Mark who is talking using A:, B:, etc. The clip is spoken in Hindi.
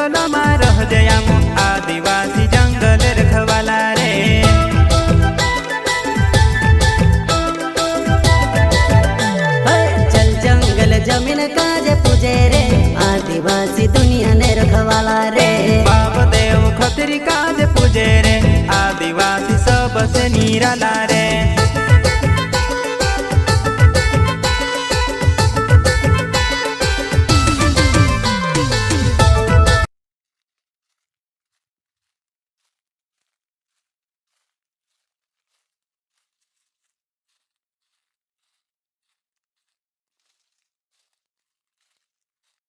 A: जंगल में रह जयाम आदिवासी जंगल रखवाला रे।
B: चल जंगल जमीन काजे पूजे रे आदिवासी दुनिया ने रखवाला रे।
A: बाप देव खतरी काज पूजे रे आदिवासी सबसे निराला रे।